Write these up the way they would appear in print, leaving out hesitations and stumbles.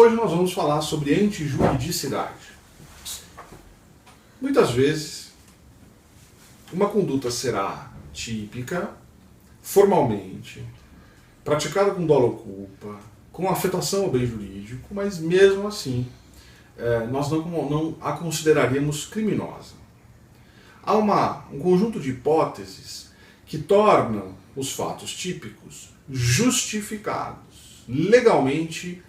hoje nós vamos falar sobre antijuridicidade. Muitas vezes, uma conduta será típica, formalmente, praticada com dolo ou culpa, com afetação ao bem jurídico, mas mesmo assim, nós não a consideraríamos criminosa. Há um conjunto de hipóteses que tornam os fatos típicos justificados, legalmente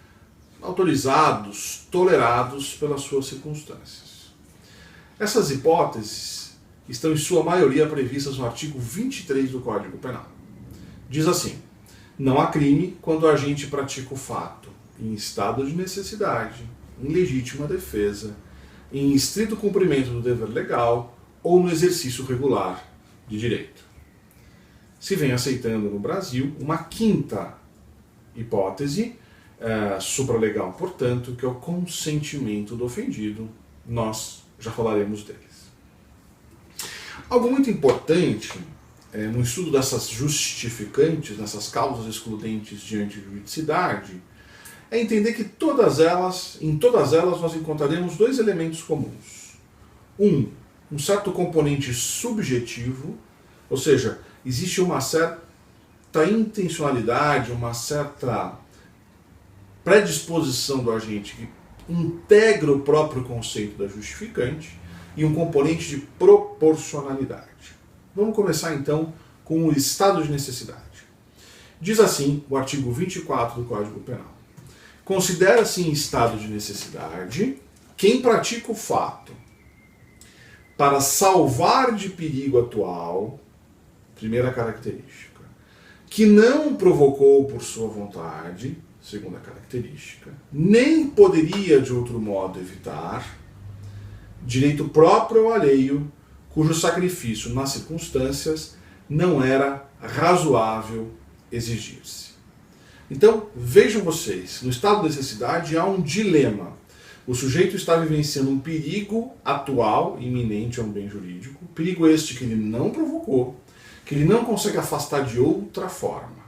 autorizados, tolerados pelas suas circunstâncias. Essas hipóteses estão em sua maioria previstas no artigo 23 do Código Penal. Diz assim: não há crime quando o agente pratica o fato em estado de necessidade, em legítima defesa, em estrito cumprimento do dever legal ou no exercício regular de direito. Se vem aceitando no Brasil uma quinta hipótese, supralegal, portanto, que é o consentimento do ofendido. Nós já falaremos deles. Algo muito importante no estudo dessas justificantes, dessas causas excludentes de antijuridicidade, é entender que em todas elas nós encontraremos dois elementos comuns. Um certo componente subjetivo, ou seja, existe uma certa intencionalidade, uma certa predisposição do agente que integra o próprio conceito da justificante, e um componente de proporcionalidade. Vamos começar então com o estado de necessidade. Diz assim o artigo 24 do Código Penal: considera-se em estado de necessidade quem pratica o fato para salvar de perigo atual, primeira característica, que não provocou por sua vontade, segunda característica, nem poderia de outro modo evitar, direito próprio ou alheio, cujo sacrifício nas circunstâncias não era razoável exigir-se. Então, vejam vocês, no estado de necessidade há um dilema. O sujeito está vivenciando um perigo atual, iminente a um bem jurídico, perigo este que ele não provocou, que ele não consegue afastar de outra forma.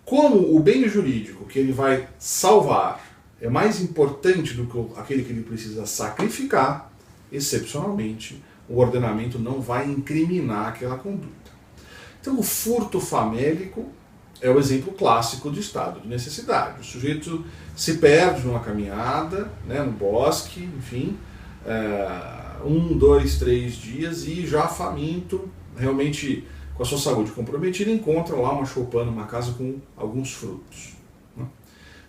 Como o bem jurídico que ele vai salvar é mais importante do que aquele que ele precisa sacrificar, excepcionalmente, o ordenamento não vai incriminar aquela conduta. Então, o furto famélico é o exemplo clássico de estado de necessidade. O sujeito se perde numa caminhada, no bosque, enfim, 1, 2, 3 dias, e já faminto, realmente com a sua saúde comprometida, encontra lá uma choupana, uma casa com alguns frutos.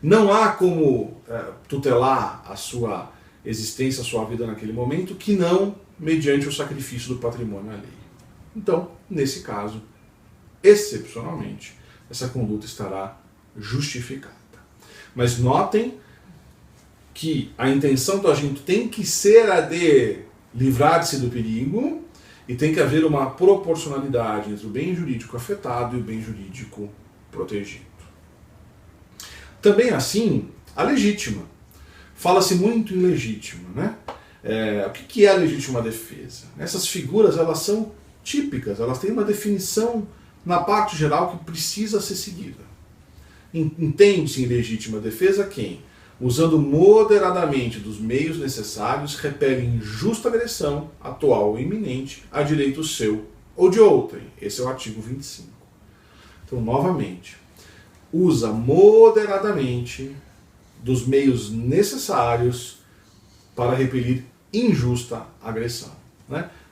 Não há como tutelar a sua existência, a sua vida naquele momento, que não mediante o sacrifício do patrimônio alheio. Então, nesse caso, excepcionalmente, essa conduta estará justificada. Mas notem que a intenção do agente tem que ser a de livrar-se do perigo e tem que haver uma proporcionalidade entre o bem jurídico afetado e o bem jurídico protegido. Também assim, a legítima. Fala-se muito em legítima, né? O que é a legítima defesa? Essas figuras, elas são típicas, elas têm uma definição na parte geral que precisa ser seguida. Entende-se em legítima defesa quem, usando moderadamente dos meios necessários, repele injusta agressão, atual ou iminente, a direito seu ou de outrem. Esse é o artigo 25. Então, novamente, usa moderadamente dos meios necessários para repelir injusta agressão.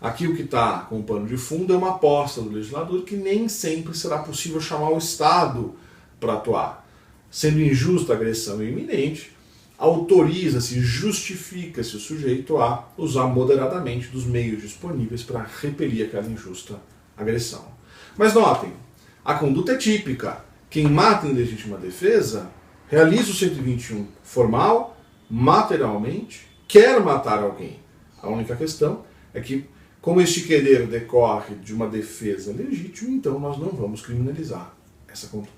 Aqui o que está com o pano de fundo é uma aposta do legislador que nem sempre será possível chamar o Estado para atuar. Sendo injusta a agressão iminente, autoriza-se, justifica-se o sujeito a usar moderadamente dos meios disponíveis para repelir aquela injusta agressão. Mas notem, a conduta é típica. Quem mata em legítima defesa realiza o 121 formal, materialmente, quer matar alguém. A única questão é que, como este querer decorre de uma defesa legítima, então nós não vamos criminalizar essa conduta.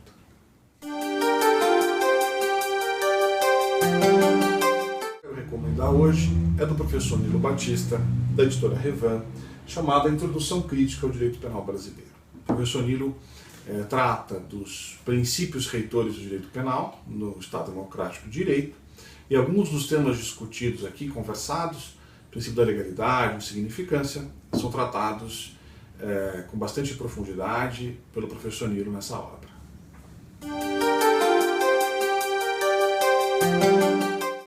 Eu recomendar hoje é do professor Nilo Batista, da editora Revan, chamada Introdução Crítica ao Direito Penal Brasileiro. O professor Nilo trata dos princípios reitores do direito penal no Estado Democrático de Direito, e alguns dos temas discutidos aqui, conversados, princípio da legalidade, insignificância, são tratados com bastante profundidade pelo professor Nilo nessa obra.